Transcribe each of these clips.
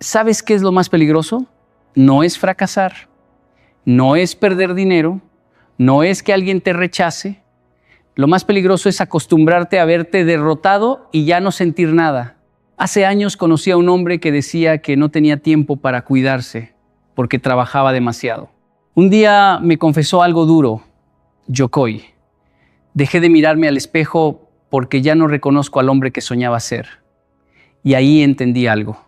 ¿Sabes qué es lo más peligroso? No es fracasar, no es perder dinero, no es que alguien te rechace. Lo más peligroso es acostumbrarte a verte derrotado y ya no sentir nada. Hace años conocí a un hombre que decía que no tenía tiempo para cuidarse porque trabajaba demasiado. Un día me confesó algo duro: Yokoi, dejé de mirarme al espejo porque ya no reconozco al hombre que soñaba ser. Y ahí entendí algo.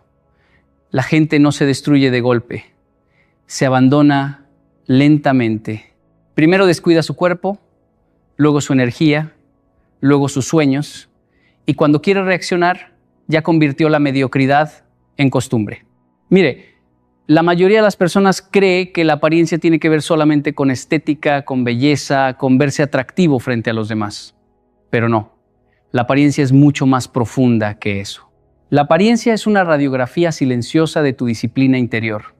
La gente no se destruye de golpe, se abandona lentamente. Primero descuida su cuerpo, luego su energía, luego sus sueños, y cuando quiere reaccionar, ya convirtió la mediocridad en costumbre. Mire, la mayoría de las personas cree que la apariencia tiene que ver solamente con estética, con belleza, con verse atractivo frente a los demás. Pero no, la apariencia es mucho más profunda que eso. La apariencia es una radiografía silenciosa de tu disciplina interior.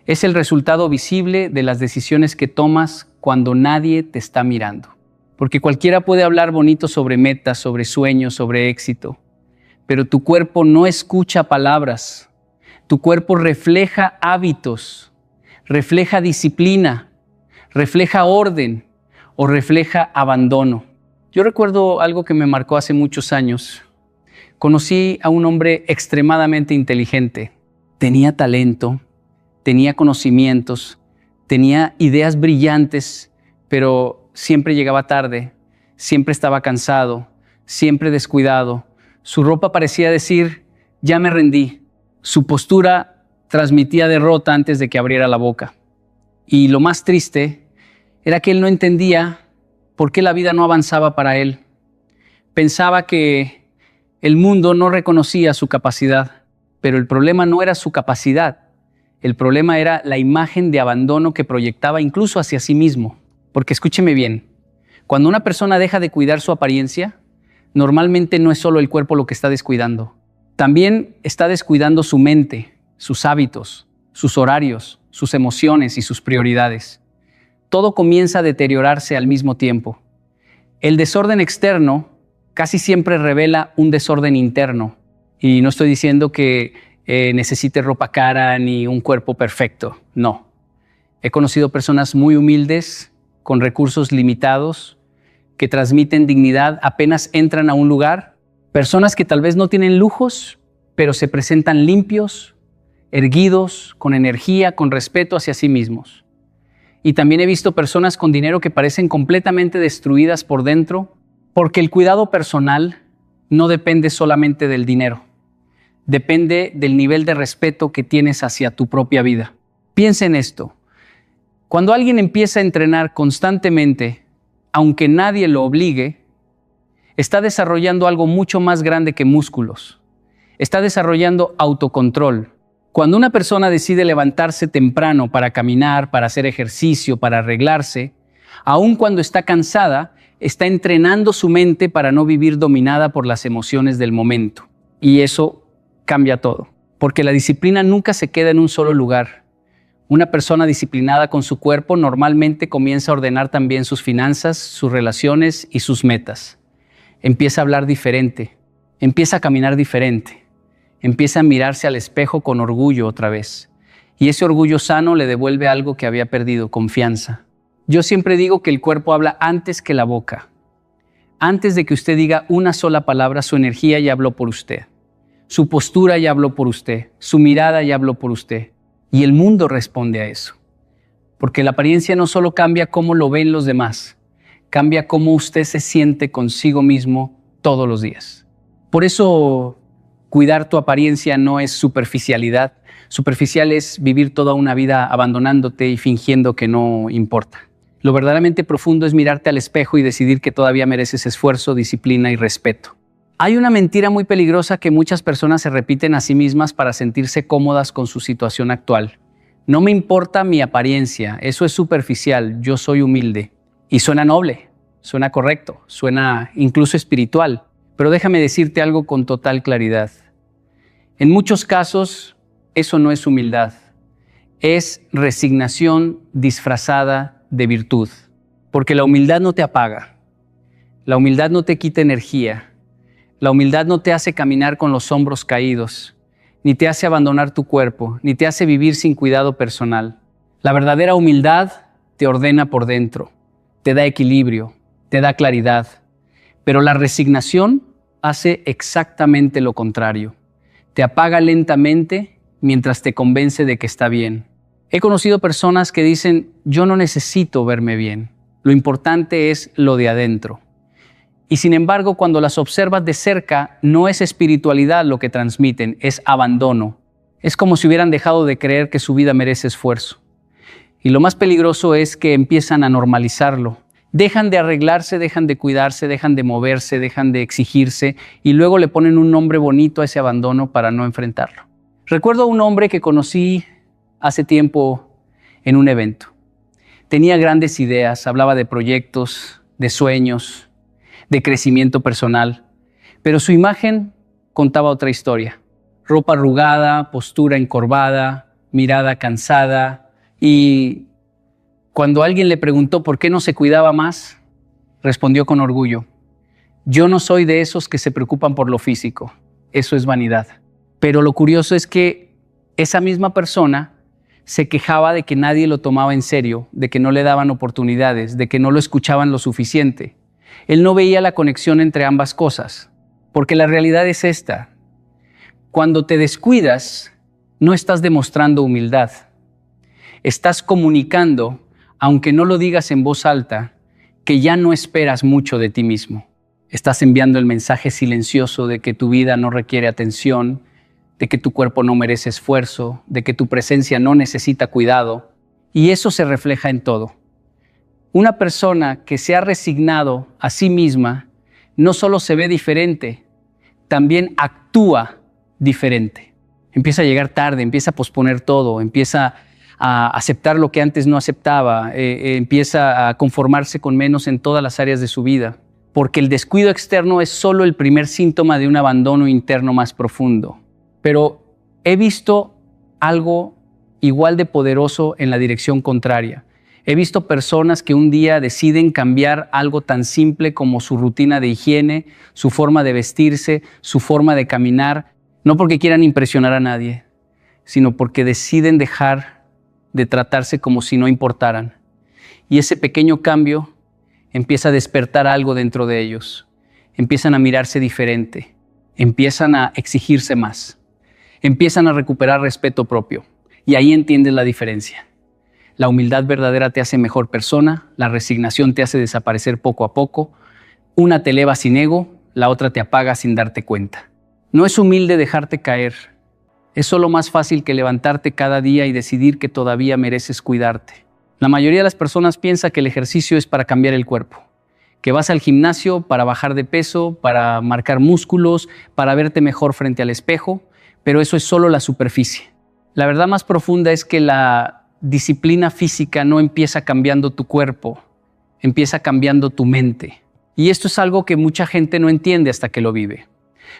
Es el resultado visible de las decisiones que tomas cuando nadie te está mirando. Porque cualquiera puede hablar bonito sobre metas, sobre sueños, sobre éxito, pero tu cuerpo no escucha palabras. Tu cuerpo refleja hábitos, refleja disciplina, refleja orden o refleja abandono. Yo recuerdo algo que me marcó hace muchos años. Conocí a un hombre extremadamente inteligente. Tenía talento, tenía conocimientos, tenía ideas brillantes, pero siempre llegaba tarde, siempre estaba cansado, siempre descuidado. Su ropa parecía decir: ya me rendí. Su postura transmitía derrota antes de que abriera la boca. Y lo más triste era que él no entendía por qué la vida no avanzaba para él. Pensaba que el mundo no reconocía su capacidad, pero el problema no era su capacidad. El problema era la imagen de abandono que proyectaba incluso hacia sí mismo. Porque escúcheme bien, cuando una persona deja de cuidar su apariencia, normalmente no es solo el cuerpo lo que está descuidando. También está descuidando su mente, sus hábitos, sus horarios, sus emociones y sus prioridades. Todo comienza a deteriorarse al mismo tiempo. El desorden externo casi siempre revela un desorden interno. Y no estoy diciendo que necesite ropa cara ni un cuerpo perfecto, no. He conocido personas muy humildes, con recursos limitados, que transmiten dignidad apenas entran a un lugar. Personas que tal vez no tienen lujos, pero se presentan limpios, erguidos, con energía, con respeto hacia sí mismos. Y también he visto personas con dinero que parecen completamente destruidas por dentro, porque el cuidado personal no depende solamente del dinero. Depende del nivel de respeto que tienes hacia tu propia vida. Piensa en esto. Cuando alguien empieza a entrenar constantemente, aunque nadie lo obligue, está desarrollando algo mucho más grande que músculos. Está desarrollando autocontrol. Cuando una persona decide levantarse temprano para caminar, para hacer ejercicio, para arreglarse, aun cuando está cansada, está entrenando su mente para no vivir dominada por las emociones del momento. Y eso cambia todo, porque la disciplina nunca se queda en un solo lugar. Una persona disciplinada con su cuerpo normalmente comienza a ordenar también sus finanzas, sus relaciones y sus metas. Empieza a hablar diferente, empieza a caminar diferente, empieza a mirarse al espejo con orgullo otra vez. Y ese orgullo sano le devuelve algo que había perdido: confianza. Yo siempre digo que el cuerpo habla antes que la boca. Antes de que usted diga una sola palabra, su energía ya habló por usted. Su postura ya habló por usted. Su mirada ya habló por usted. Y el mundo responde a eso. Porque la apariencia no solo cambia cómo lo ven los demás, cambia cómo usted se siente consigo mismo todos los días. Por eso, cuidar tu apariencia no es superficialidad. Superficial es vivir toda una vida abandonándote y fingiendo que no importa. Lo verdaderamente profundo es mirarte al espejo y decidir que todavía mereces esfuerzo, disciplina y respeto. Hay una mentira muy peligrosa que muchas personas se repiten a sí mismas para sentirse cómodas con su situación actual. No me importa mi apariencia, eso es superficial, yo soy humilde. Y suena noble, suena correcto, suena incluso espiritual. Pero déjame decirte algo con total claridad. En muchos casos, eso no es humildad. Es resignación disfrazada de virtud. Porque la humildad no te apaga. La humildad no te quita energía. La humildad no te hace caminar con los hombros caídos. ni te hace abandonar tu cuerpo, ni te hace vivir sin cuidado personal. La verdadera humildad te ordena por dentro, te da equilibrio, te da claridad. Pero la resignación hace exactamente lo contrario. Te apaga lentamente mientras te convence de que está bien. He conocido personas que dicen, yo no necesito verme bien. Lo importante es lo de adentro. Y sin embargo, cuando las observas de cerca, no es espiritualidad lo que transmiten, es abandono. Es como si hubieran dejado de creer que su vida merece esfuerzo. Y lo más peligroso es que empiezan a normalizarlo. Dejan de arreglarse, dejan de cuidarse, dejan de moverse, dejan de exigirse y luego le ponen un nombre bonito a ese abandono para no enfrentarlo. Recuerdo a un hombre que conocí hace tiempo en un evento. Tenía grandes ideas, hablaba de proyectos, de sueños, de crecimiento personal, pero su imagen contaba otra historia. Ropa arrugada, postura encorvada, mirada cansada, y cuando alguien le preguntó por qué no se cuidaba más, respondió con orgullo, yo no soy de esos que se preocupan por lo físico, eso es vanidad. Pero lo curioso es que esa misma persona se quejaba de que nadie lo tomaba en serio, de que no le daban oportunidades, de que no lo escuchaban lo suficiente. Él no veía la conexión entre ambas cosas, porque la realidad es esta. Cuando te descuidas, no estás demostrando humildad. Estás comunicando, aunque no lo digas en voz alta, que ya no esperas mucho de ti mismo. Estás enviando el mensaje silencioso de que tu vida no requiere atención, de que tu cuerpo no merece esfuerzo, de que tu presencia no necesita cuidado. Y eso se refleja en todo. Una persona que se ha resignado a sí misma no solo se ve diferente, también actúa diferente. Empieza a llegar tarde, empieza a posponer todo, empieza a aceptar lo que antes no aceptaba, empieza a conformarse con menos en todas las áreas de su vida, porque el descuido externo es solo el primer síntoma de un abandono interno más profundo. Pero he visto algo igual de poderoso en la dirección contraria. He visto personas que un día deciden cambiar algo tan simple como su rutina de higiene, su forma de vestirse, su forma de caminar, no porque quieran impresionar a nadie, sino porque deciden dejar de tratarse como si no importaran. Y ese pequeño cambio empieza a despertar algo dentro de ellos. Empiezan a mirarse diferente, empiezan a exigirse más, empiezan a recuperar respeto propio. Y ahí entiendes la diferencia. La humildad verdadera te hace mejor persona, la resignación te hace desaparecer poco a poco. Una te eleva sin ego, la otra te apaga sin darte cuenta. No es humilde dejarte caer. Es solo más fácil que levantarte cada día y decidir que todavía mereces cuidarte. La mayoría de las personas piensa que el ejercicio es para cambiar el cuerpo, que vas al gimnasio para bajar de peso, para marcar músculos, para verte mejor frente al espejo, pero eso es solo la superficie. La verdad más profunda es que la disciplina física no empieza cambiando tu cuerpo, empieza cambiando tu mente. Y esto es algo que mucha gente no entiende hasta que lo vive.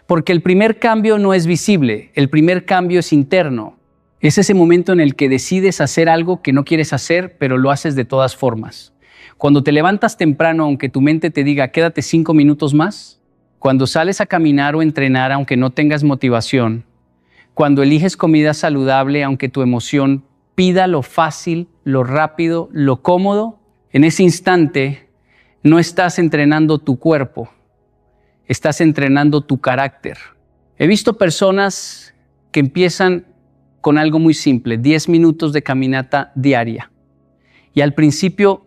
Porque el primer cambio no es visible, el primer cambio es interno. Es ese momento en el que decides hacer algo que no quieres hacer, pero lo haces de todas formas. Cuando te levantas temprano, aunque tu mente te diga, quédate 5 minutos más. Cuando sales a caminar o entrenar, aunque no tengas motivación. Cuando eliges comida saludable, aunque tu emoción pida lo fácil, lo rápido, lo cómodo. En ese instante no estás entrenando tu cuerpo, estás entrenando tu carácter. He visto personas que empiezan con algo muy simple, 10 minutos de caminata diaria. Y al principio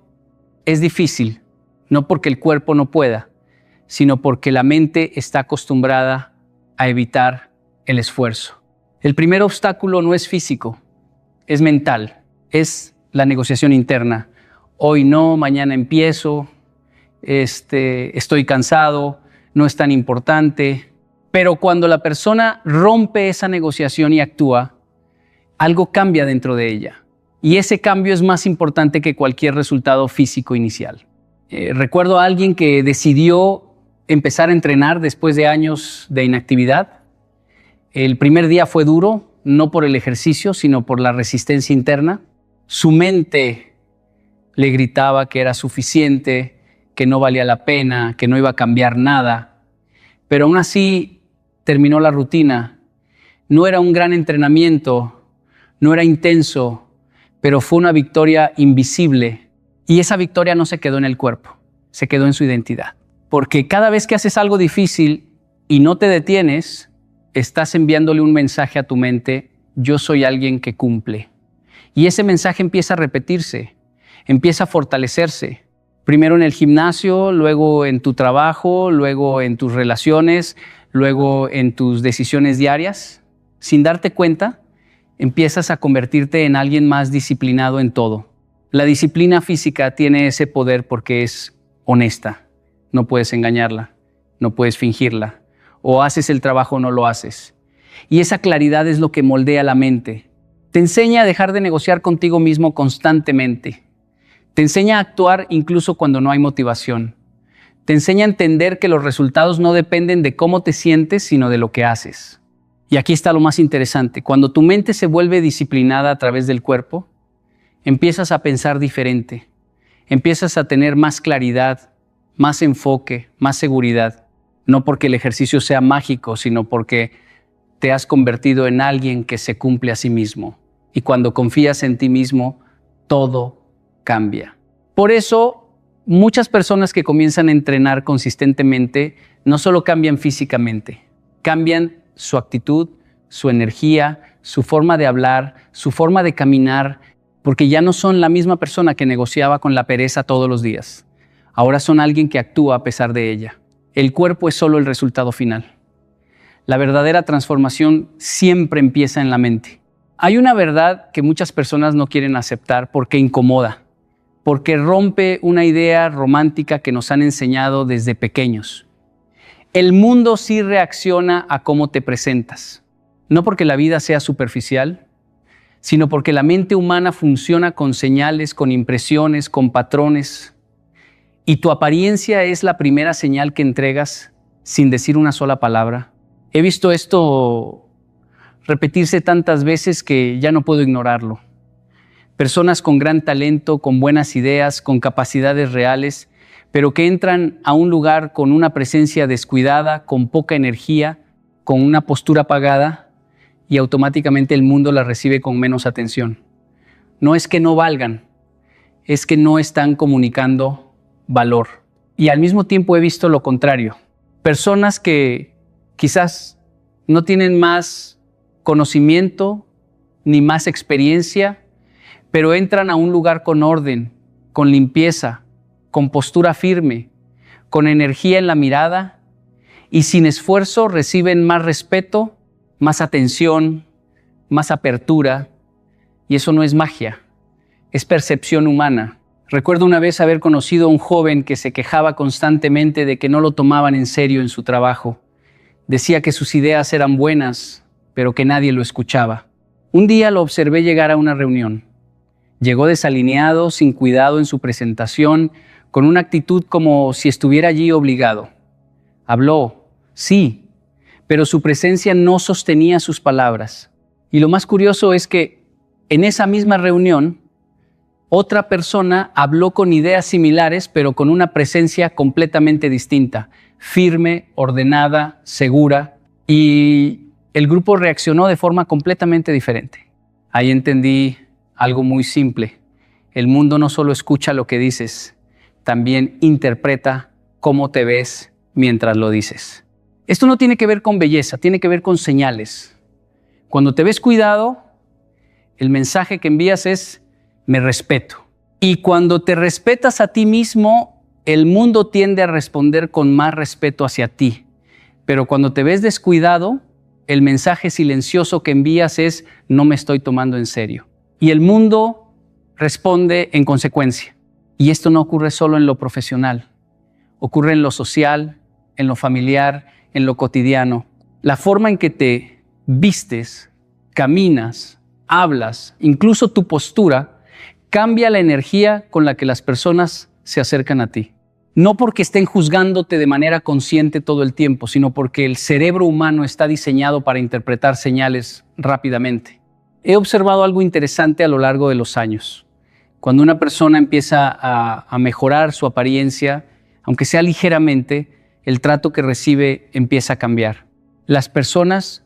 es difícil, no porque el cuerpo no pueda, sino porque la mente está acostumbrada a evitar el esfuerzo. El primer obstáculo no es físico, es mental, es la negociación interna. Hoy no, mañana empiezo, estoy cansado, no es tan importante. Pero cuando la persona rompe esa negociación y actúa, algo cambia dentro de ella. Y ese cambio es más importante que cualquier resultado físico inicial. Recuerdo a alguien que decidió empezar a entrenar después de años de inactividad. El primer día fue duro, no por el ejercicio, sino por la resistencia interna. Su mente le gritaba que era suficiente, que no valía la pena, que no iba a cambiar nada. Pero aún así terminó la rutina. No era un gran entrenamiento, no era intenso, pero fue una victoria invisible. Y esa victoria no se quedó en el cuerpo, se quedó en su identidad. Porque cada vez que haces algo difícil y no te detienes, estás enviándole un mensaje a tu mente: yo soy alguien que cumple. Y ese mensaje empieza a repetirse, empieza a fortalecerse. Primero en el gimnasio, luego en tu trabajo, luego en tus relaciones, luego en tus decisiones diarias. Sin darte cuenta, empiezas a convertirte en alguien más disciplinado en todo. La disciplina física tiene ese poder porque es honesta. No puedes engañarla, no puedes fingirla. O haces el trabajo o no lo haces. Y esa claridad es lo que moldea la mente. Te enseña a dejar de negociar contigo mismo constantemente. Te enseña a actuar incluso cuando no hay motivación. Te enseña a entender que los resultados no dependen de cómo te sientes, sino de lo que haces. Y aquí está lo más interesante. Cuando tu mente se vuelve disciplinada a través del cuerpo, empiezas a pensar diferente. Empiezas a tener más claridad, más enfoque, más seguridad. No porque el ejercicio sea mágico, sino porque te has convertido en alguien que se cumple a sí mismo. Y cuando confías en ti mismo, todo cambia. Por eso, muchas personas que comienzan a entrenar consistentemente no solo cambian físicamente, cambian su actitud, su energía, su forma de hablar, su forma de caminar, porque ya no son la misma persona que negociaba con la pereza todos los días. Ahora son alguien que actúa a pesar de ella. El cuerpo es solo el resultado final. La verdadera transformación siempre empieza en la mente. Hay una verdad que muchas personas no quieren aceptar porque incomoda, porque rompe una idea romántica que nos han enseñado desde pequeños. El mundo sí reacciona a cómo te presentas, no porque la vida sea superficial, sino porque la mente humana funciona con señales, con impresiones, con patrones, y tu apariencia es la primera señal que entregas sin decir una sola palabra. He visto esto repetirse tantas veces que ya no puedo ignorarlo. Personas con gran talento, con buenas ideas, con capacidades reales, pero que entran a un lugar con una presencia descuidada, con poca energía, con una postura apagada, y automáticamente el mundo las recibe con menos atención. No es que no valgan, es que no están comunicando valor. Y al mismo tiempo he visto lo contrario. Personas que quizás no tienen más conocimiento ni más experiencia, pero entran a un lugar con orden, con limpieza, con postura firme, con energía en la mirada, y sin esfuerzo reciben más respeto, más atención, más apertura. Y eso no es magia, es percepción humana. Recuerdo una vez haber conocido a un joven que se quejaba constantemente de que no lo tomaban en serio en su trabajo. Decía que sus ideas eran buenas, pero que nadie lo escuchaba. Un día lo observé llegar a una reunión. Llegó desalineado, sin cuidado en su presentación, con una actitud como si estuviera allí obligado. Habló, sí, pero su presencia no sostenía sus palabras. Y lo más curioso es que en esa misma reunión, otra persona habló con ideas similares, pero con una presencia completamente distinta, firme, ordenada, segura, y el grupo reaccionó de forma completamente diferente. Ahí entendí algo muy simple. El mundo no solo escucha lo que dices, también interpreta cómo te ves mientras lo dices. Esto no tiene que ver con belleza, tiene que ver con señales. Cuando te ves cuidado, el mensaje que envías es: me respeto. Y cuando te respetas a ti mismo, el mundo tiende a responder con más respeto hacia ti. Pero cuando te ves descuidado, el mensaje silencioso que envías es: no me estoy tomando en serio. Y el mundo responde en consecuencia. Y esto no ocurre solo en lo profesional. Ocurre en lo social, en lo familiar, en lo cotidiano. La forma en que te vistes, caminas, hablas, incluso tu postura, cambia la energía con la que las personas se acercan a ti. No porque estén juzgándote de manera consciente todo el tiempo, sino porque el cerebro humano está diseñado para interpretar señales rápidamente. He observado algo interesante a lo largo de los años. Cuando una persona empieza a mejorar su apariencia, aunque sea ligeramente, el trato que recibe empieza a cambiar. Las personas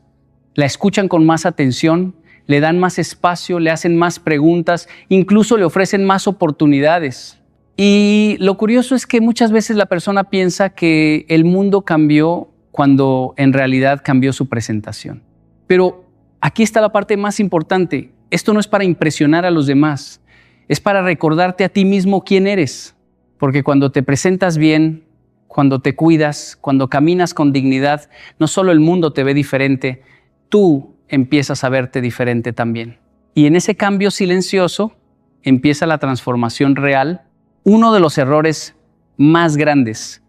la escuchan con más atención, le dan más espacio, le hacen más preguntas, incluso le ofrecen más oportunidades. Y lo curioso es que muchas veces la persona piensa que el mundo cambió cuando en realidad cambió su presentación. Pero aquí está la parte más importante. Esto no es para impresionar a los demás, es para recordarte a ti mismo quién eres. Porque cuando te presentas bien, cuando te cuidas, cuando caminas con dignidad, no solo el mundo te ve diferente, tú empiezas a verte diferente también. Y en ese cambio silencioso empieza la transformación real. Uno de los errores más grandes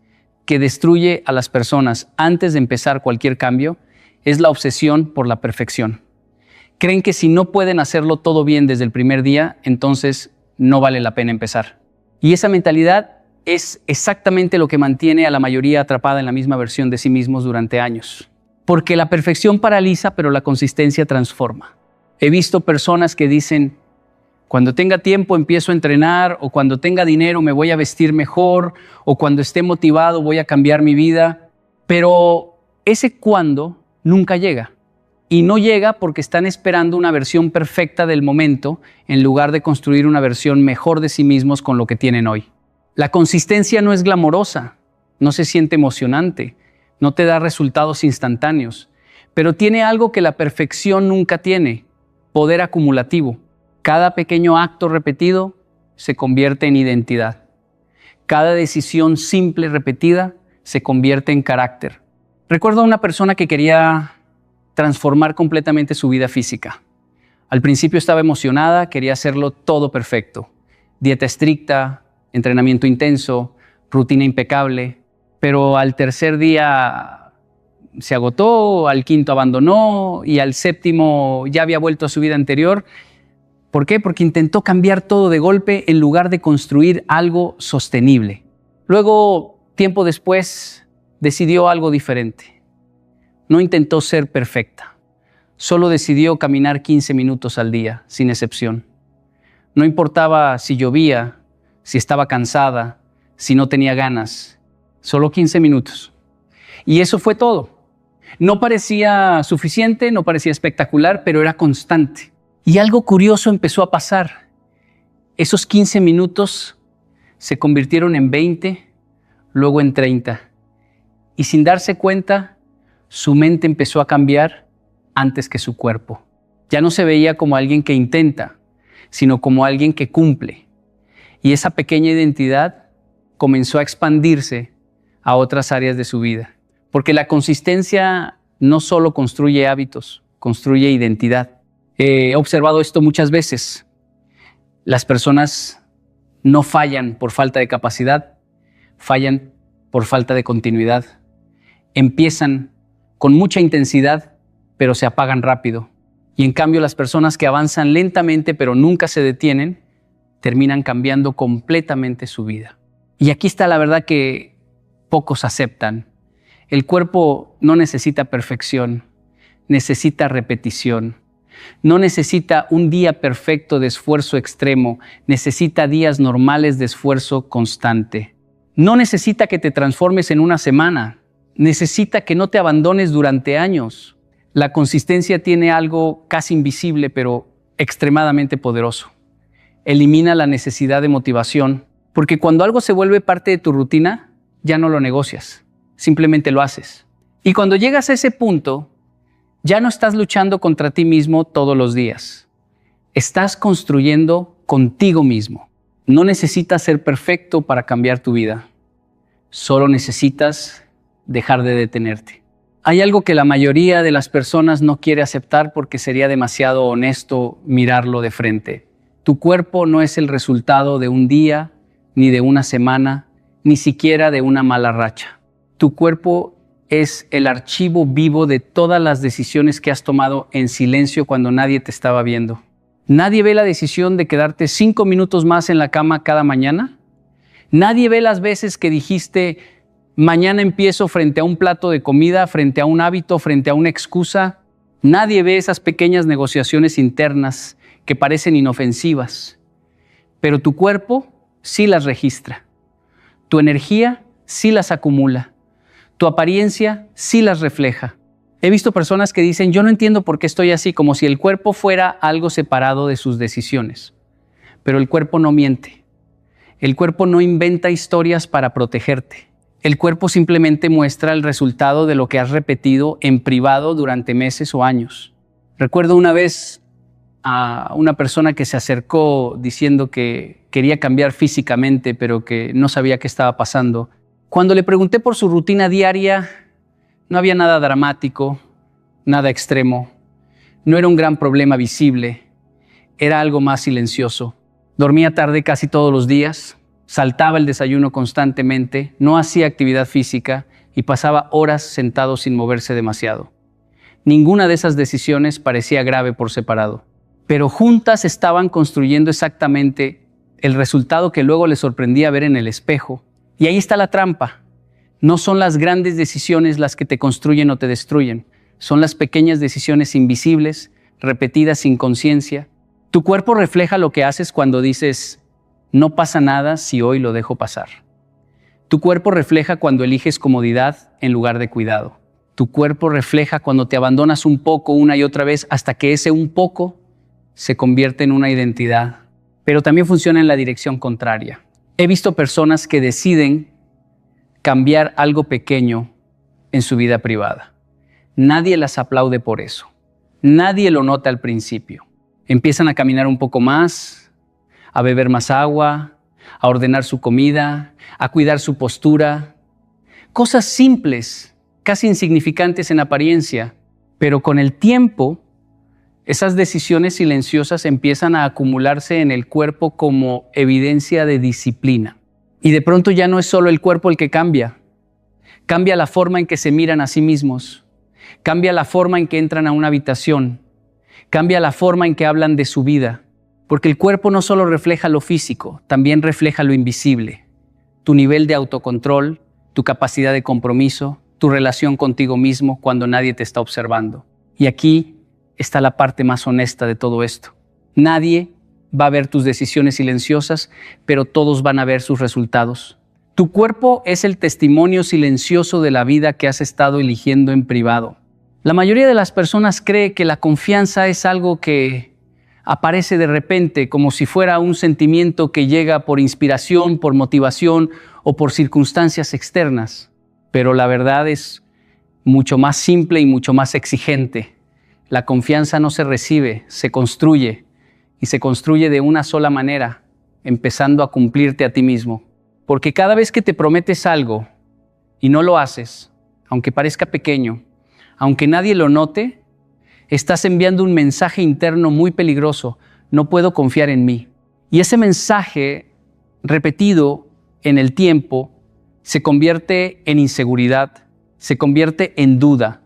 que destruye a las personas antes de empezar cualquier cambio es la obsesión por la perfección. Creen que si no pueden hacerlo todo bien desde el primer día, entonces no vale la pena empezar. Y esa mentalidad es exactamente lo que mantiene a la mayoría atrapada en la misma versión de sí mismos durante años. Porque la perfección paraliza, pero la consistencia transforma. He visto personas que dicen, cuando tenga tiempo empiezo a entrenar, o cuando tenga dinero me voy a vestir mejor, o cuando esté motivado voy a cambiar mi vida. Pero ese cuando nunca llega. Y no llega porque están esperando una versión perfecta del momento en lugar de construir una versión mejor de sí mismos con lo que tienen hoy. La consistencia no es glamorosa, no se siente emocionante, no te da resultados instantáneos, pero tiene algo que la perfección nunca tiene: poder acumulativo. Cada pequeño acto repetido se convierte en identidad. Cada decisión simple repetida se convierte en carácter. Recuerdo a una persona que quería transformar completamente su vida física. Al principio estaba emocionada, quería hacerlo todo perfecto. Dieta estricta, entrenamiento intenso, rutina impecable, pero al tercer día se agotó, al quinto abandonó y al séptimo ya había vuelto a su vida anterior. ¿Por qué? Porque intentó cambiar todo de golpe en lugar de construir algo sostenible. Luego, tiempo después, decidió algo diferente. No intentó ser perfecta, solo decidió caminar 15 minutos al día, sin excepción. No importaba si llovía, si estaba cansada, si no tenía ganas, solo 15 minutos. Y eso fue todo. No parecía suficiente, no parecía espectacular, pero era constante. Y algo curioso empezó a pasar. Esos 15 minutos se convirtieron en 20, luego en 30. Y sin darse cuenta, su mente empezó a cambiar antes que su cuerpo. Ya no se veía como alguien que intenta, sino como alguien que cumple. Y esa pequeña identidad comenzó a expandirse a otras áreas de su vida. Porque la consistencia no solo construye hábitos, construye identidad. He observado esto muchas veces. Las personas no fallan por falta de capacidad, fallan por falta de continuidad. Empiezan con mucha intensidad, pero se apagan rápido. Y en cambio, las personas que avanzan lentamente, pero nunca se detienen, terminan cambiando completamente su vida. Y aquí está la verdad que pocos aceptan. El cuerpo no necesita perfección, necesita repetición. No necesita un día perfecto de esfuerzo extremo, necesita días normales de esfuerzo constante. No necesita que te transformes en una semana, necesita que no te abandones durante años. La consistencia tiene algo casi invisible, pero extremadamente poderoso. Elimina la necesidad de motivación, porque cuando algo se vuelve parte de tu rutina, ya no lo negocias, simplemente lo haces. Y cuando llegas a ese punto, ya no estás luchando contra ti mismo todos los días. Estás construyendo contigo mismo. No necesitas ser perfecto para cambiar tu vida. Solo necesitas dejar de detenerte. Hay algo que la mayoría de las personas no quiere aceptar porque sería demasiado honesto mirarlo de frente. Tu cuerpo no es el resultado de un día, ni de una semana, ni siquiera de una mala racha. Tu cuerpo es el archivo vivo de todas las decisiones que has tomado en silencio cuando nadie te estaba viendo. ¿Nadie ve la decisión de quedarte 5 minutos más en la cama cada mañana? ¿Nadie ve las veces que dijiste, mañana empiezo frente a un plato de comida, frente a un hábito, frente a una excusa? Nadie ve esas pequeñas negociaciones internas que parecen inofensivas, pero tu cuerpo sí las registra. Tu energía sí las acumula. Tu apariencia sí las refleja. He visto personas que dicen, yo no entiendo por qué estoy así, como si el cuerpo fuera algo separado de sus decisiones. Pero el cuerpo no miente. El cuerpo no inventa historias para protegerte. El cuerpo simplemente muestra el resultado de lo que has repetido en privado durante meses o años. Recuerdo una vez a una persona que se acercó diciendo que quería cambiar físicamente, pero que no sabía qué estaba pasando. Cuando le pregunté por su rutina diaria, no había nada dramático, nada extremo. No era un gran problema visible, era algo más silencioso. Dormía tarde casi todos los días, saltaba el desayuno constantemente, no hacía actividad física y pasaba horas sentado sin moverse demasiado. Ninguna de esas decisiones parecía grave por separado, pero juntas estaban construyendo exactamente el resultado que luego le sorprendía ver en el espejo. Y ahí está la trampa. No son las grandes decisiones las que te construyen o te destruyen, son las pequeñas decisiones invisibles, repetidas sin conciencia. Tu cuerpo refleja lo que haces cuando dices, no pasa nada si hoy lo dejo pasar. Tu cuerpo refleja cuando eliges comodidad en lugar de cuidado. Tu cuerpo refleja cuando te abandonas un poco una y otra vez hasta que ese un poco se convierte en una identidad. Pero también funciona en la dirección contraria. He visto personas que deciden cambiar algo pequeño en su vida privada. Nadie las aplaude por eso. Nadie lo nota al principio. Empiezan a caminar un poco más, a beber más agua, a ordenar su comida, a cuidar su postura. Cosas simples, casi insignificantes en apariencia, pero con el tiempo, esas decisiones silenciosas empiezan a acumularse en el cuerpo como evidencia de disciplina. Y de pronto ya no es solo el cuerpo el que cambia. Cambia la forma en que se miran a sí mismos. Cambia la forma en que entran a una habitación. Cambia la forma en que hablan de su vida. Porque el cuerpo no solo refleja lo físico, también refleja lo invisible. Tu nivel de autocontrol, tu capacidad de compromiso, tu relación contigo mismo cuando nadie te está observando. Y aquí está la parte más honesta de todo esto. Nadie va a ver tus decisiones silenciosas, pero todos van a ver sus resultados. Tu cuerpo es el testimonio silencioso de la vida que has estado eligiendo en privado. La mayoría de las personas cree que la confianza es algo que aparece de repente, como si fuera un sentimiento que llega por inspiración, por motivación o por circunstancias externas. Pero la verdad es mucho más simple y mucho más exigente. La confianza no se recibe, se construye. Y se construye de una sola manera, empezando a cumplirte a ti mismo. Porque cada vez que te prometes algo y no lo haces, aunque parezca pequeño, aunque nadie lo note, estás enviando un mensaje interno muy peligroso. No puedo confiar en mí. Y ese mensaje repetido en el tiempo se convierte en inseguridad, se convierte en duda.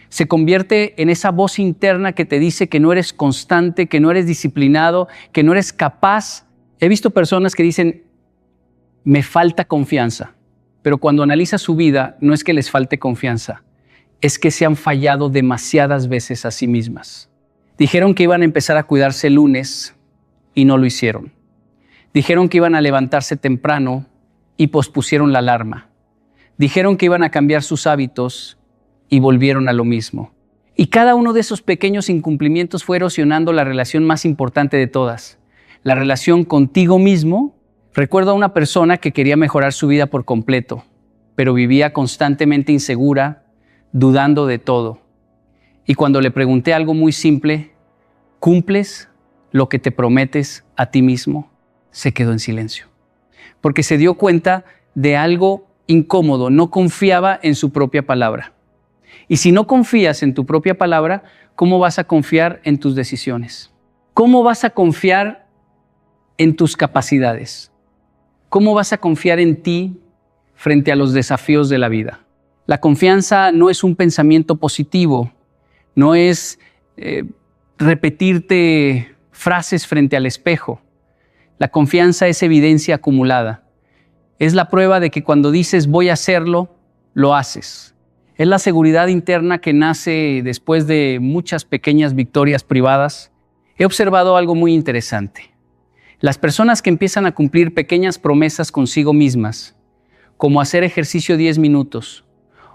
Se convierte en esa voz interna que te dice que no eres constante, que no eres disciplinado, que no eres capaz. He visto personas que dicen, me falta confianza. Pero cuando analizas su vida, no es que les falte confianza, es que se han fallado demasiadas veces a sí mismas. Dijeron que iban a empezar a cuidarse el lunes y no lo hicieron. Dijeron que iban a levantarse temprano y pospusieron la alarma. Dijeron que iban a cambiar sus hábitos y volvieron a lo mismo. Y cada uno de esos pequeños incumplimientos fue erosionando la relación más importante de todas, la relación contigo mismo. Recuerdo a una persona que quería mejorar su vida por completo, pero vivía constantemente insegura, dudando de todo. Y cuando le pregunté algo muy simple, ¿cumples lo que te prometes a ti mismo? Se quedó en silencio, porque se dio cuenta de algo incómodo, no confiaba en su propia palabra. Y si no confías en tu propia palabra, ¿cómo vas a confiar en tus decisiones? ¿Cómo vas a confiar en tus capacidades? ¿Cómo vas a confiar en ti frente a los desafíos de la vida? La confianza no es un pensamiento positivo, no es repetirte frases frente al espejo. La confianza es evidencia acumulada. Es la prueba de que cuando dices voy a hacerlo, lo haces. Es la seguridad interna que nace después de muchas pequeñas victorias privadas. He observado algo muy interesante. Las personas que empiezan a cumplir pequeñas promesas consigo mismas, como hacer ejercicio 10 minutos,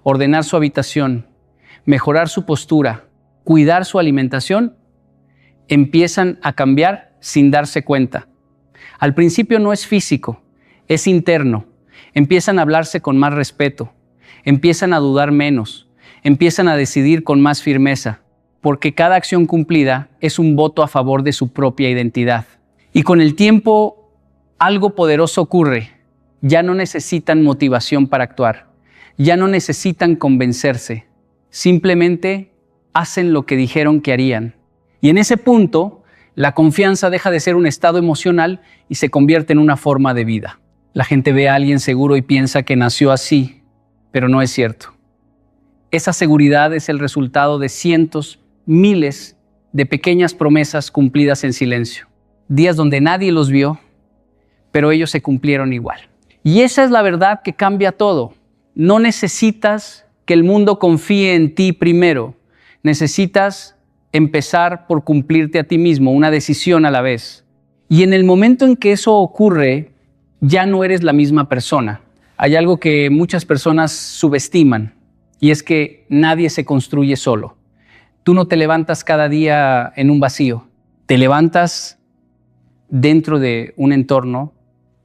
ordenar su habitación, mejorar su postura, cuidar su alimentación, empiezan a cambiar sin darse cuenta. Al principio no es físico, es interno. Empiezan a hablarse con más respeto, empiezan a dudar menos, empiezan a decidir con más firmeza, porque cada acción cumplida es un voto a favor de su propia identidad. Y con el tiempo, algo poderoso ocurre. Ya no necesitan motivación para actuar, ya no necesitan convencerse, simplemente hacen lo que dijeron que harían. Y en ese punto, la confianza deja de ser un estado emocional y se convierte en una forma de vida. La gente ve a alguien seguro y piensa que nació así, pero no es cierto. Esa seguridad es el resultado de cientos, miles de pequeñas promesas cumplidas en silencio. Días donde nadie los vio, pero ellos se cumplieron igual. Y esa es la verdad que cambia todo. No necesitas que el mundo confíe en ti primero. Necesitas empezar por cumplirte a ti mismo, una decisión a la vez. Y en el momento en que eso ocurre, ya no eres la misma persona. Hay algo que muchas personas subestiman, y es que nadie se construye solo. Tú no te levantas cada día en un vacío. Te levantas dentro de un entorno,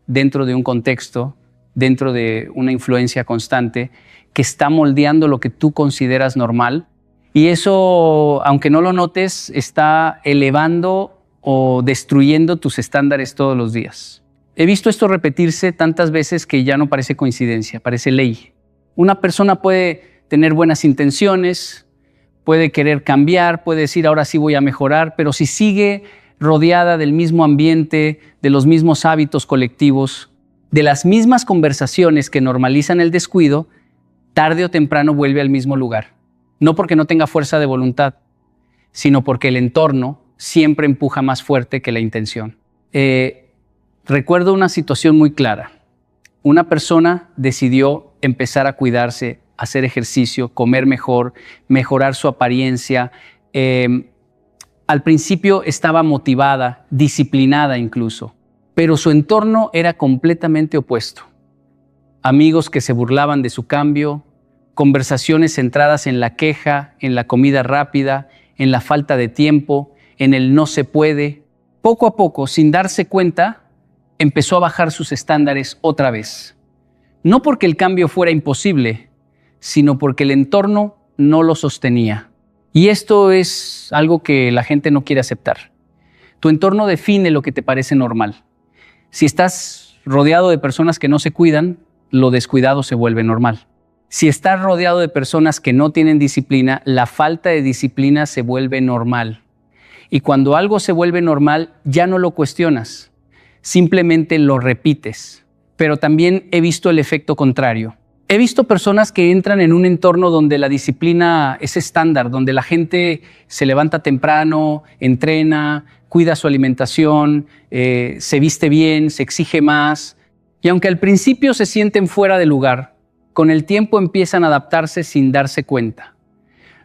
dentro de un contexto, dentro de una influencia constante que está moldeando lo que tú consideras normal. Y eso, aunque no lo notes, está elevando o destruyendo tus estándares todos los días. He visto esto repetirse tantas veces que ya no parece coincidencia, parece ley. Una persona puede tener buenas intenciones, puede querer cambiar, puede decir ahora sí voy a mejorar, pero si sigue rodeada del mismo ambiente, de los mismos hábitos colectivos, de las mismas conversaciones que normalizan el descuido, tarde o temprano vuelve al mismo lugar. No porque no tenga fuerza de voluntad, sino porque el entorno siempre empuja más fuerte que la intención. Recuerdo una situación muy clara. Una persona decidió empezar a cuidarse, hacer ejercicio, comer mejor, mejorar su apariencia. Al principio estaba motivada, disciplinada incluso, pero su entorno era completamente opuesto. Amigos que se burlaban de su cambio, conversaciones centradas en la queja, en la comida rápida, en la falta de tiempo, en el no se puede. Poco a poco, sin darse cuenta, empezó a bajar sus estándares otra vez. No porque el cambio fuera imposible, sino porque el entorno no lo sostenía. Y esto es algo que la gente no quiere aceptar. Tu entorno define lo que te parece normal. Si estás rodeado de personas que no se cuidan, lo descuidado se vuelve normal. Si estás rodeado de personas que no tienen disciplina, la falta de disciplina se vuelve normal. Y cuando algo se vuelve normal, ya no lo cuestionas, simplemente lo repites. Pero también he visto el efecto contrario. He visto personas que entran en un entorno donde la disciplina es estándar, donde la gente se levanta temprano, entrena, cuida su alimentación, se viste bien, se exige más. Y aunque al principio se sienten fuera de lugar, con el tiempo empiezan a adaptarse sin darse cuenta.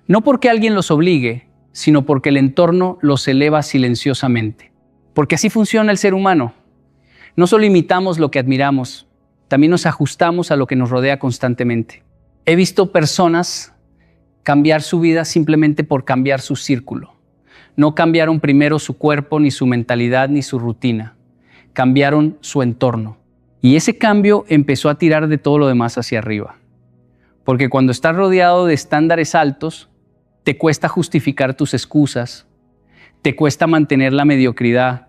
No porque alguien los obligue, sino porque el entorno los eleva silenciosamente. Porque así funciona el ser humano. No solo imitamos lo que admiramos, también nos ajustamos a lo que nos rodea constantemente. He visto personas cambiar su vida simplemente por cambiar su círculo. No cambiaron primero su cuerpo, ni su mentalidad, ni su rutina. Cambiaron su entorno. Y ese cambio empezó a tirar de todo lo demás hacia arriba. Porque cuando estás rodeado de estándares altos, te cuesta justificar tus excusas, te cuesta mantener la mediocridad,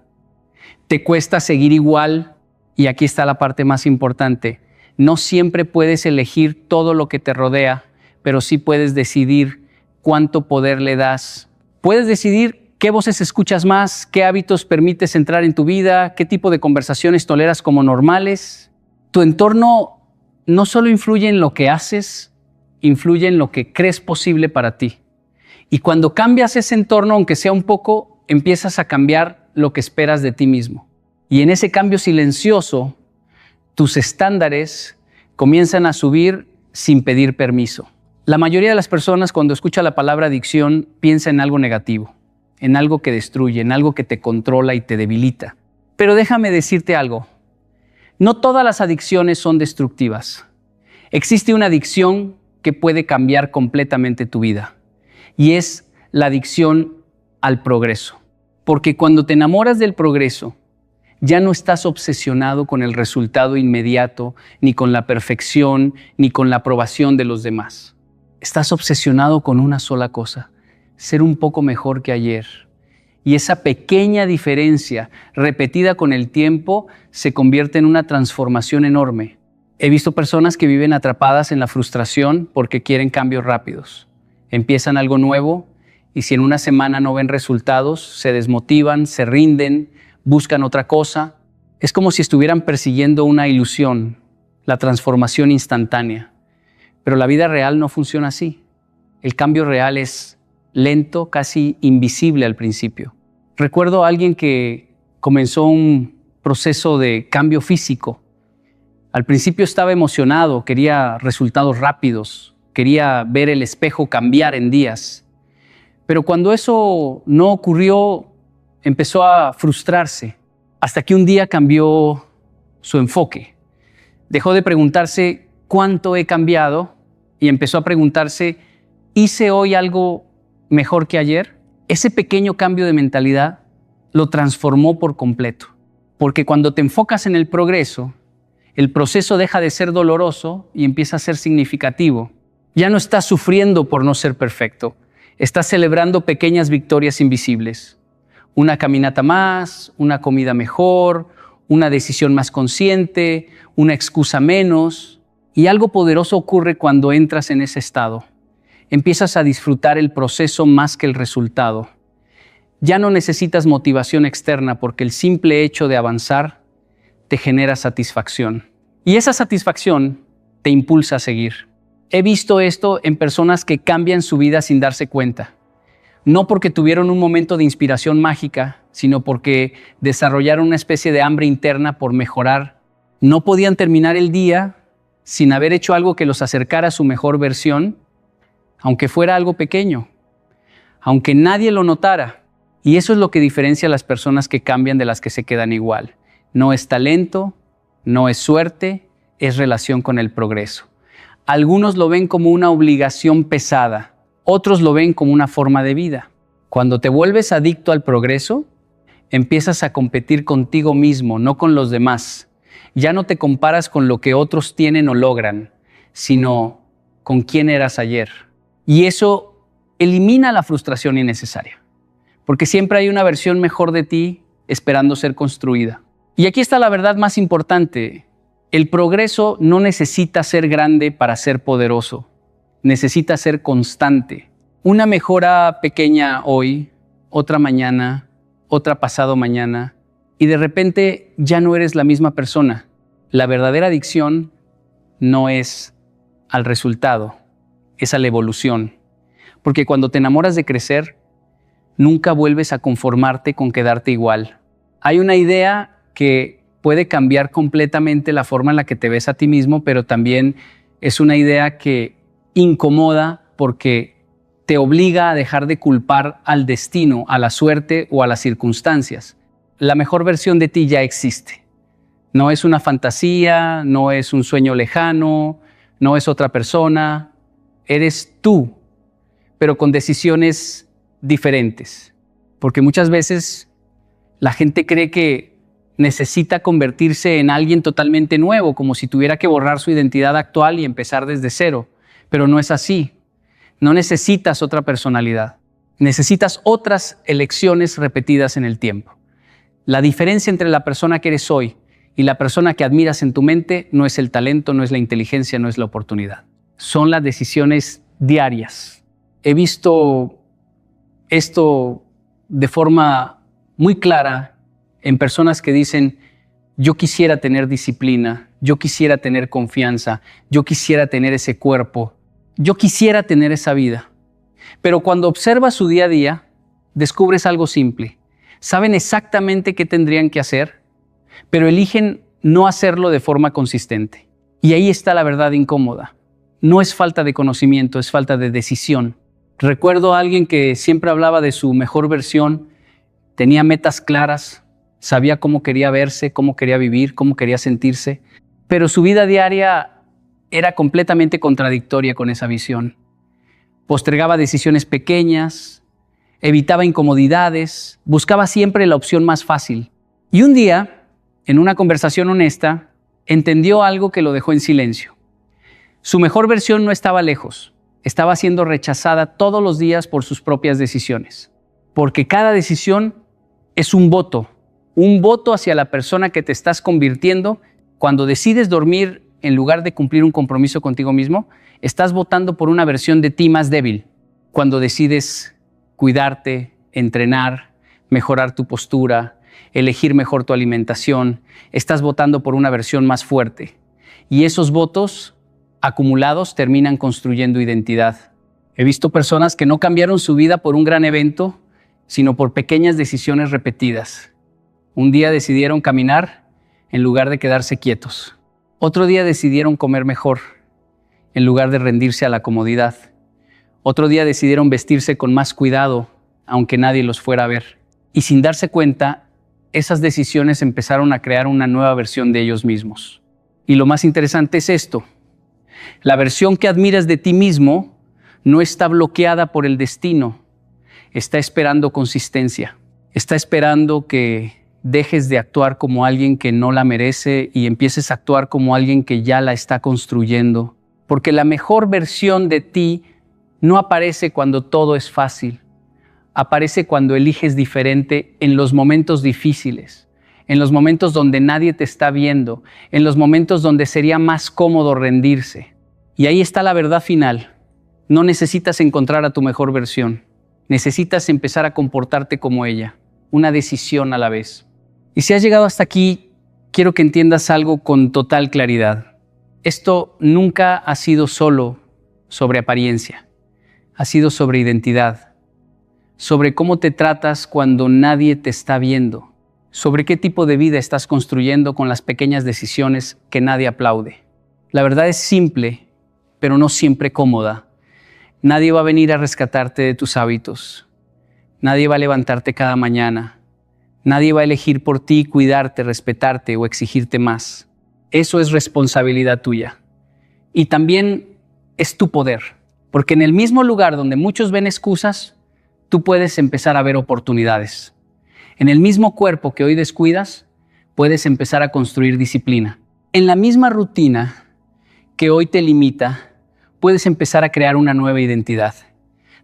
te cuesta seguir igual. Y aquí está la parte más importante. No siempre puedes elegir todo lo que te rodea, pero sí puedes decidir cuánto poder le das. Puedes decidir qué voces escuchas más, qué hábitos permites entrar en tu vida, qué tipo de conversaciones toleras como normales. Tu entorno no solo influye en lo que haces, influye en lo que crees posible para ti. Y cuando cambias ese entorno, aunque sea un poco, empiezas a cambiar lo que esperas de ti mismo. Y en ese cambio silencioso, tus estándares comienzan a subir sin pedir permiso. La mayoría de las personas cuando escucha la palabra adicción piensa en algo negativo, en algo que destruye, en algo que te controla y te debilita. Pero déjame decirte algo, no todas las adicciones son destructivas. Existe una adicción que puede cambiar completamente tu vida, y es la adicción al progreso. Porque cuando te enamoras del progreso, ya no estás obsesionado con el resultado inmediato, ni con la perfección, ni con la aprobación de los demás. Estás obsesionado con una sola cosa: ser un poco mejor que ayer. Y esa pequeña diferencia, repetida con el tiempo, se convierte en una transformación enorme. He visto personas que viven atrapadas en la frustración porque quieren cambios rápidos. Empiezan algo nuevo y si en una semana no ven resultados, se desmotivan, se rinden, buscan otra cosa. Es como si estuvieran persiguiendo una ilusión, la transformación instantánea. Pero la vida real no funciona así. El cambio real es lento, casi invisible al principio. Recuerdo a alguien que comenzó un proceso de cambio físico. Al principio estaba emocionado, quería resultados rápidos, quería ver el espejo cambiar en días. Pero cuando eso no ocurrió, empezó a frustrarse, hasta que un día cambió su enfoque. Dejó de preguntarse cuánto he cambiado y empezó a preguntarse, ¿hice hoy algo mejor que ayer? Ese pequeño cambio de mentalidad lo transformó por completo. Porque cuando te enfocas en el progreso, el proceso deja de ser doloroso y empieza a ser significativo. Ya no estás sufriendo por no ser perfecto. Estás celebrando pequeñas victorias invisibles. Una caminata más, una comida mejor, una decisión más consciente, una excusa menos. Y algo poderoso ocurre cuando entras en ese estado. Empiezas a disfrutar el proceso más que el resultado. Ya no necesitas motivación externa porque el simple hecho de avanzar te genera satisfacción. Y esa satisfacción te impulsa a seguir. He visto esto en personas que cambian su vida sin darse cuenta. No porque tuvieron un momento de inspiración mágica, sino porque desarrollaron una especie de hambre interna por mejorar. No podían terminar el día sin haber hecho algo que los acercara a su mejor versión, aunque fuera algo pequeño, aunque nadie lo notara. Y eso es lo que diferencia a las personas que cambian de las que se quedan igual. No es talento, no es suerte, es relación con el progreso. Algunos lo ven como una obligación pesada, otros lo ven como una forma de vida. Cuando te vuelves adicto al progreso, empiezas a competir contigo mismo, no con los demás. Ya no te comparas con lo que otros tienen o logran, sino con quién eras ayer. Y eso elimina la frustración innecesaria, porque siempre hay una versión mejor de ti esperando ser construida. Y aquí está la verdad más importante. El progreso no necesita ser grande para ser poderoso. Necesita ser constante. Una mejora pequeña hoy, otra mañana, otra pasado mañana, y de repente ya no eres la misma persona. La verdadera adicción no es al resultado, es a la evolución. Porque cuando te enamoras de crecer, nunca vuelves a conformarte con quedarte igual. Hay una idea que puede cambiar completamente la forma en la que te ves a ti mismo, pero también es una idea que incomoda porque te obliga a dejar de culpar al destino, a la suerte o a las circunstancias. La mejor versión de ti ya existe. No es una fantasía, no es un sueño lejano, no es otra persona. Eres tú, pero con decisiones diferentes. Porque muchas veces la gente cree que necesita convertirse en alguien totalmente nuevo, como si tuviera que borrar su identidad actual y empezar desde cero. Pero no es así. No necesitas otra personalidad. Necesitas otras elecciones repetidas en el tiempo. La diferencia entre la persona que eres hoy y la persona que admiras en tu mente no es el talento, no es la inteligencia, no es la oportunidad. Son las decisiones diarias. He visto esto de forma muy clara en personas que dicen: yo quisiera tener disciplina, yo quisiera tener confianza, yo quisiera tener ese cuerpo, yo quisiera tener esa vida. Pero cuando observas su día a día, descubres algo simple. Saben exactamente qué tendrían que hacer, pero eligen no hacerlo de forma consistente. Y ahí está la verdad incómoda. No es falta de conocimiento, es falta de decisión. Recuerdo a alguien que siempre hablaba de su mejor versión, tenía metas claras, sabía cómo quería verse, cómo quería vivir, cómo quería sentirse, pero su vida diaria era completamente contradictoria con esa visión. Postergaba decisiones pequeñas, evitaba incomodidades, buscaba siempre la opción más fácil. Y un día, en una conversación honesta, entendió algo que lo dejó en silencio. Su mejor versión no estaba lejos, estaba siendo rechazada todos los días por sus propias decisiones. Porque cada decisión es un voto hacia la persona que te estás convirtiendo. Cuando decides dormir en lugar de cumplir un compromiso contigo mismo, estás votando por una versión de ti más débil. Cuando decides cuidarte, entrenar, mejorar tu postura, elegir mejor tu alimentación, estás votando por una versión más fuerte. Y esos votos acumulados terminan construyendo identidad. He visto personas que no cambiaron su vida por un gran evento, sino por pequeñas decisiones repetidas. Un día decidieron caminar en lugar de quedarse quietos. Otro día decidieron comer mejor, en lugar de rendirse a la comodidad. Otro día decidieron vestirse con más cuidado, aunque nadie los fuera a ver. Y sin darse cuenta, esas decisiones empezaron a crear una nueva versión de ellos mismos. Y lo más interesante es esto. La versión que admiras de ti mismo no está bloqueada por el destino. Está esperando consistencia. Está esperando que dejes de actuar como alguien que no la merece y empieces a actuar como alguien que ya la está construyendo. Porque la mejor versión de ti no aparece cuando todo es fácil. Aparece cuando eliges diferente en los momentos difíciles, en los momentos donde nadie te está viendo, en los momentos donde sería más cómodo rendirse. Y ahí está la verdad final. No necesitas encontrar a tu mejor versión. Necesitas empezar a comportarte como ella, una decisión a la vez. Y si has llegado hasta aquí, quiero que entiendas algo con total claridad. Esto nunca ha sido solo sobre apariencia, ha sido sobre identidad, sobre cómo te tratas cuando nadie te está viendo, sobre qué tipo de vida estás construyendo con las pequeñas decisiones que nadie aplaude. La verdad es simple, pero no siempre cómoda. Nadie va a venir a rescatarte de tus hábitos. Nadie va a levantarte cada mañana. Nadie va a elegir por ti cuidarte, respetarte o exigirte más. Eso es responsabilidad tuya. Y también es tu poder, porque en el mismo lugar donde muchos ven excusas, tú puedes empezar a ver oportunidades. En el mismo cuerpo que hoy descuidas, puedes empezar a construir disciplina. En la misma rutina que hoy te limita, puedes empezar a crear una nueva identidad.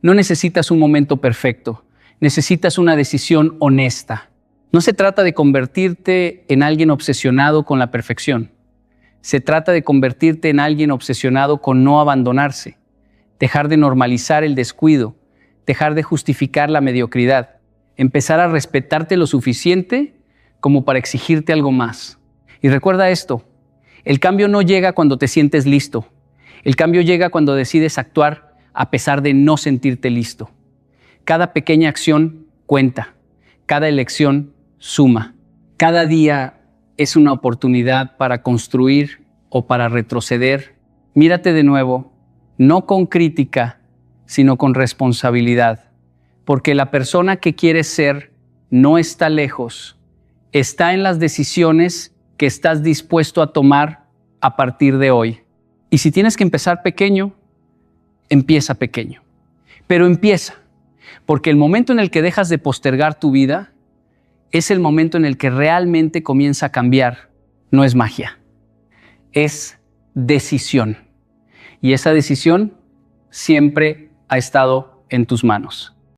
No necesitas un momento perfecto, necesitas una decisión honesta. No se trata de convertirte en alguien obsesionado con la perfección. Se trata de convertirte en alguien obsesionado con no abandonarse, dejar de normalizar el descuido, dejar de justificar la mediocridad, empezar a respetarte lo suficiente como para exigirte algo más. Y recuerda esto, el cambio no llega cuando te sientes listo. El cambio llega cuando decides actuar a pesar de no sentirte listo. Cada pequeña acción cuenta, cada elección suma. Cada día es una oportunidad para construir o para retroceder. Mírate de nuevo, no con crítica, sino con responsabilidad. Porque la persona que quieres ser no está lejos, está en las decisiones que estás dispuesto a tomar a partir de hoy. Y si tienes que empezar pequeño, empieza pequeño. Pero empieza, porque el momento en el que dejas de postergar tu vida es el momento en el que realmente comienza a cambiar. No es magia, es decisión. Y esa decisión siempre ha estado en tus manos.